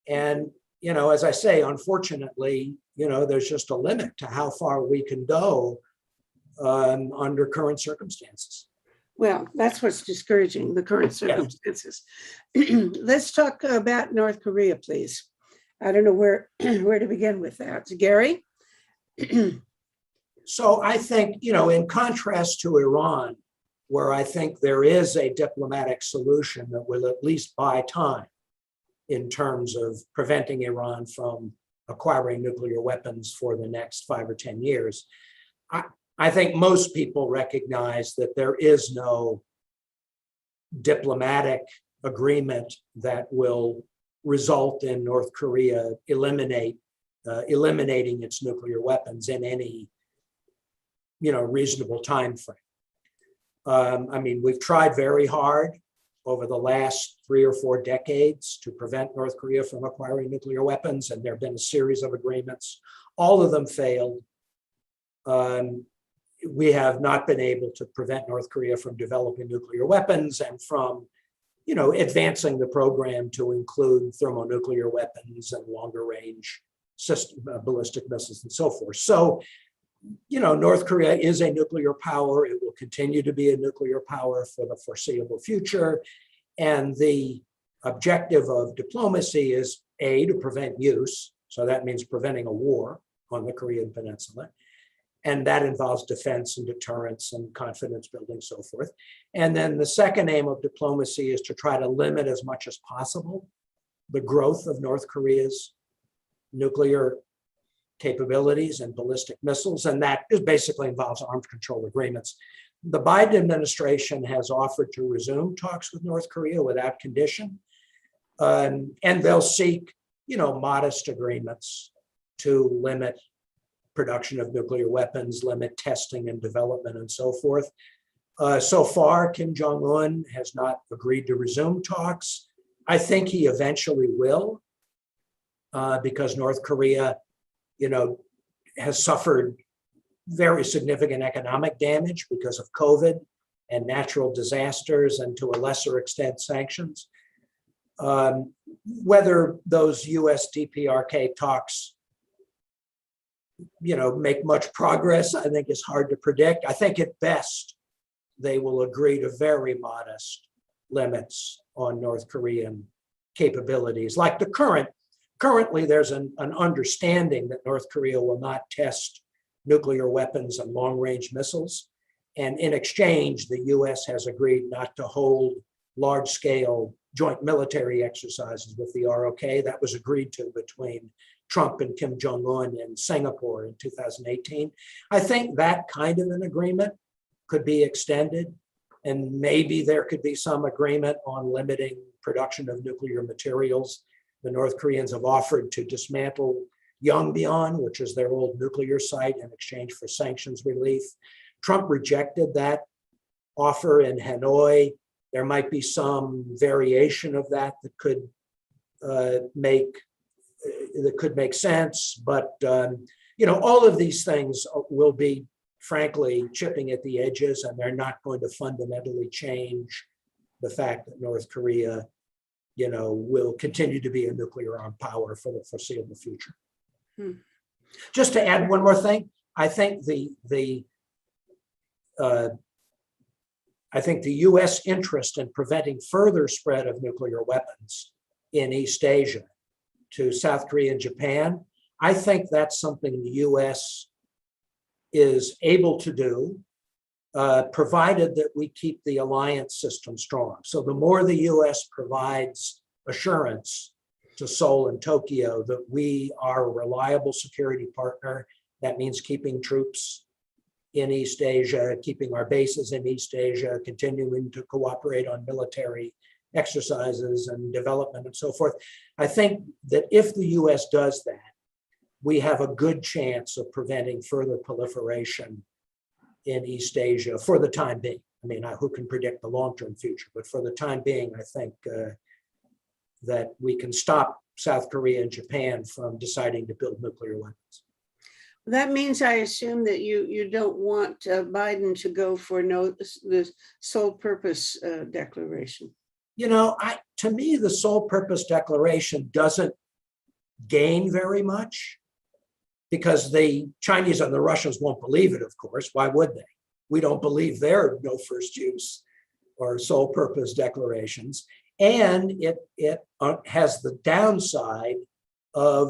And, as I say, unfortunately, there's just a limit to how far we can go under current circumstances. Well, that's what's discouraging, the current circumstances. Let's talk about North Korea, please. I don't know where to begin with that. Gary? So I think, in contrast to Iran, where I think there is a diplomatic solution that will at least buy time in terms of preventing Iran from acquiring nuclear weapons for the next 5 or 10 years, I think most people recognize that there is no diplomatic agreement that will result in North Korea eliminating its nuclear weapons in any reasonable time frame. We've tried very hard over the last 3 or 4 decades to prevent North Korea from acquiring nuclear weapons, and there have been a series of agreements. All of them failed. We have not been able to prevent North Korea from developing nuclear weapons and from, advancing the program to include thermonuclear weapons and longer range ballistic missiles and so forth. So, North Korea is a nuclear power. It will continue to be a nuclear power for the foreseeable future. And the objective of diplomacy is A, to prevent use. So that means preventing a war on the Korean Peninsula. And that involves defense and deterrence and confidence building, so forth. And then the second aim of diplomacy is to try to limit as much as possible the growth of North Korea's nuclear capabilities and ballistic missiles. And that basically involves arms control agreements. The Biden administration has offered to resume talks with North Korea without condition. And they'll seek, modest agreements to limit production of nuclear weapons, limit testing and development, and so forth. So far, Kim Jong-un has not agreed to resume talks. I think he eventually will, because North Korea, has suffered very significant economic damage because of COVID and natural disasters, and to a lesser extent, sanctions. Whether those US DPRK talks make much progress, I think is hard to predict. I think at best, they will agree to very modest limits on North Korean capabilities. Like currently there's an understanding that North Korea will not test nuclear weapons and long-range missiles. And in exchange, the US has agreed not to hold large-scale joint military exercises with the ROK. That was agreed to between Trump and Kim Jong-un in Singapore in 2018. I think that kind of an agreement could be extended, and maybe there could be some agreement on limiting production of nuclear materials. The North Koreans have offered to dismantle Yongbyon, which is their old nuclear site, in exchange for sanctions relief. Trump rejected that offer in Hanoi. There might be some variation of that that could make sense, but all of these things will be, frankly, chipping at the edges, and they're not going to fundamentally change the fact that North Korea, will continue to be a nuclear armed power for the foreseeable future. Just to add one more thing, I think the U.S. interest in preventing further spread of nuclear weapons in East Asia to South Korea and Japan, I think that's something the U.S. is able to do, provided that we keep the alliance system strong. So the more the U.S. provides assurance to Seoul and Tokyo that we are a reliable security partner, that means keeping troops in East Asia, keeping our bases in East Asia, continuing to cooperate on military exercises and development and so forth. I think that if the US does that, we have a good chance of preventing further proliferation in East Asia for the time being. I mean, who can predict the long-term future? But for the time being, I think that we can stop South Korea and Japan from deciding to build nuclear weapons. That means, I assume, that you don't want Biden to go for the sole purpose declaration. You know, to me, the sole purpose declaration doesn't gain very much because the Chinese and the Russians won't believe it, of course. Why would they? We don't believe their no first use or sole purpose declarations. And it has the downside of,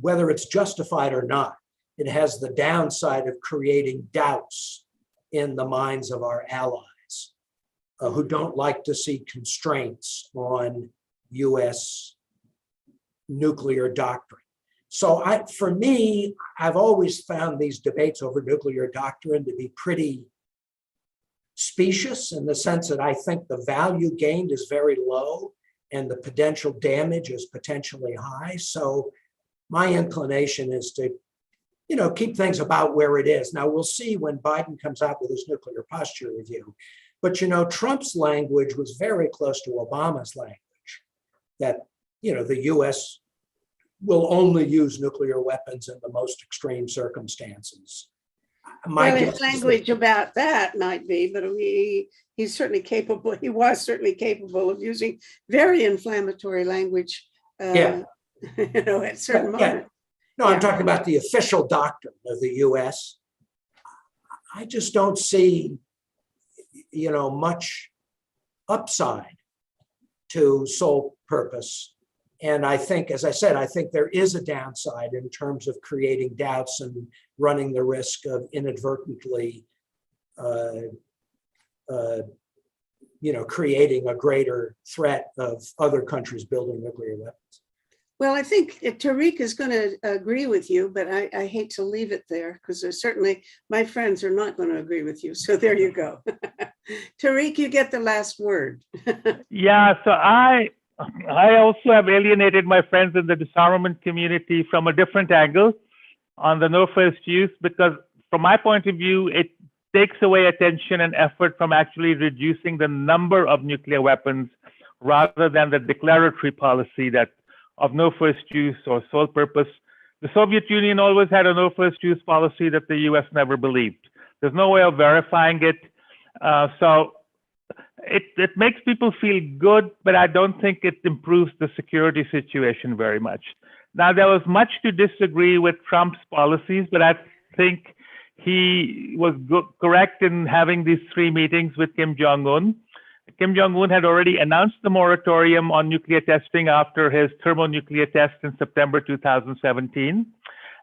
whether it's justified or not, it has the downside of creating doubts in the minds of our allies who don't like to see constraints on US nuclear doctrine. So for me, I've always found these debates over nuclear doctrine to be pretty specious, in the sense that I think the value gained is very low and the potential damage is potentially high. So my inclination is to, keep things about where it is. Now we'll see when Biden comes out with his nuclear posture review. But Trump's language was very close to Obama's language, that the US will only use nuclear weapons in the most extreme circumstances. His language about that might be, but he's certainly capable. He was certainly capable of using very inflammatory language. At certain moments. No, I'm talking about the official doctrine of the US. I just don't see, much upside to sole purpose. And I think, as I said, I think there is a downside in terms of creating doubts and running the risk of inadvertently, creating a greater threat of other countries building nuclear weapons. Well, I think Tariq is going to agree with you, but I hate to leave it there because certainly my friends are not going to agree with you. So there you go. Tariq, you get the last word. Yeah, so I also have alienated my friends in the disarmament community from a different angle on the no first use, because from my point of view, it takes away attention and effort from actually reducing the number of nuclear weapons rather than the declaratory policy of no first use or sole purpose. The Soviet Union always had a no first use policy that the US never believed. There's no way of verifying it. So it makes people feel good, but I don't think it improves the security situation very much. Now, there was much to disagree with Trump's policies, but I think he was correct in having these 3 meetings with Kim Jong-un. Kim Jong-un had already announced the moratorium on nuclear testing after his thermonuclear test in September 2017,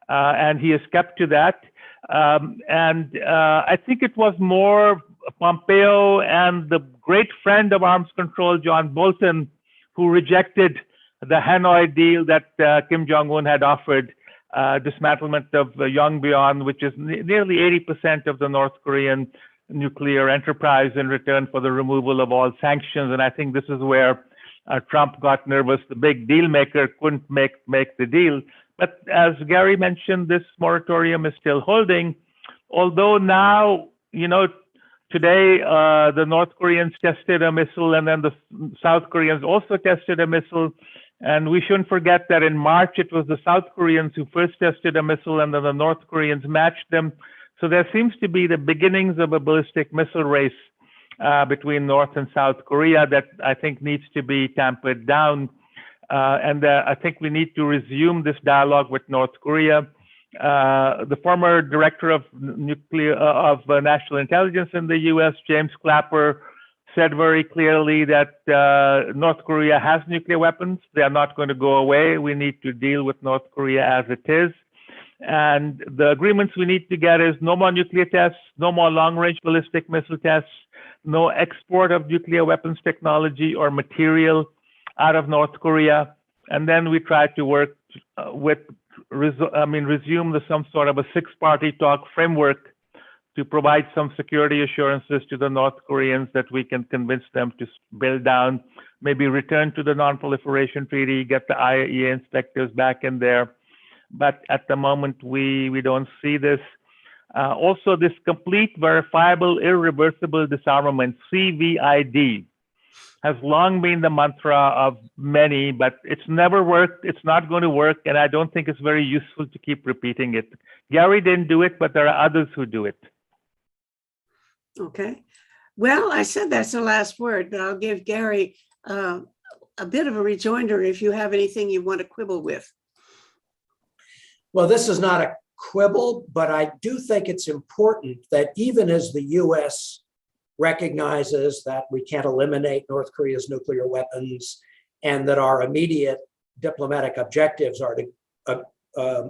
and he has kept to that. I think it was more Pompeo and the great friend of arms control, John Bolton, who rejected the Hanoi deal that Kim Jong-un had offered, dismantlement of Yongbyon, which is nearly 80% of the North Korean nuclear enterprise, in return for the removal of all sanctions. And I think this is where Trump got nervous. The big deal maker couldn't make the deal. But as Gary mentioned, this moratorium is still holding, although now, today the North Koreans tested a missile, and then the South Koreans also tested a missile. And we shouldn't forget that in March, it was the South Koreans who first tested a missile, and then the North Koreans matched them. So there seems to be the beginnings of a ballistic missile race between North and South Korea that I think needs to be tampered down. And I think we need to resume this dialogue with North Korea. The former director of national intelligence in the US, James Clapper, said very clearly that North Korea has nuclear weapons. They are not going to go away. We need to deal with North Korea as it is. And the agreements we need to get is no more nuclear tests, no more long-range ballistic missile tests, no export of nuclear weapons technology or material out of North Korea. And then we try to work with resume some sort of a six-party talk framework to provide some security assurances to the North Koreans that we can convince them to build down, maybe return to the non-proliferation treaty, get the IAEA inspectors back in there. But at the moment, we don't see this. Also, this complete, verifiable, irreversible disarmament, CVID, has long been the mantra of many, but it's never worked. It's not going to work, and I don't think it's very useful to keep repeating it. Gary didn't do it, but there are others who do it. Okay. Well, I said that's the last word, but I'll give Gary a bit of a rejoinder if you have anything you want to quibble with. Well, this is not a quibble, but I do think it's important that even as the US recognizes that we can't eliminate North Korea's nuclear weapons and that our immediate diplomatic objectives are to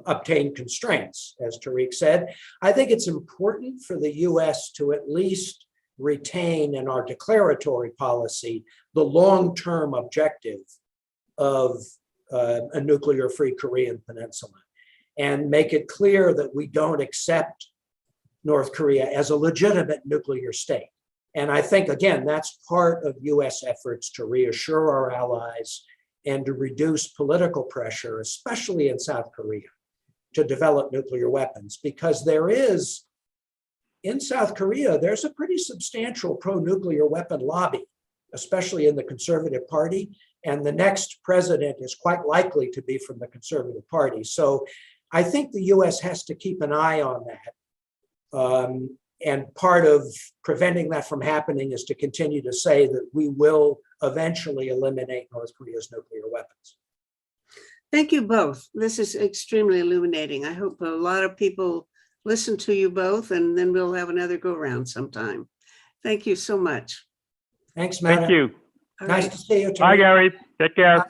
obtain constraints, as Tariq said, I think it's important for the US to at least retain in our declaratory policy the long-term objective of a nuclear-free Korean peninsula, and make it clear that we don't accept North Korea as a legitimate nuclear state. And I think, again, that's part of US efforts to reassure our allies and to reduce political pressure, especially in South Korea, to develop nuclear weapons. Because there is, in South Korea, there's a pretty substantial pro-nuclear weapon lobby, especially in the Conservative Party. And the next president is quite likely to be from the Conservative Party. So I think the US has to keep an eye on that. And part of preventing that from happening is to continue to say that we will eventually eliminate North Korea's nuclear weapons. Thank you both. This is extremely illuminating. I hope a lot of people listen to you both, and then we'll have another go round sometime. Thank you so much. Thanks, Matt. Thank you. All Nice right. to see you. Bye, Tariq. Gary. Take care.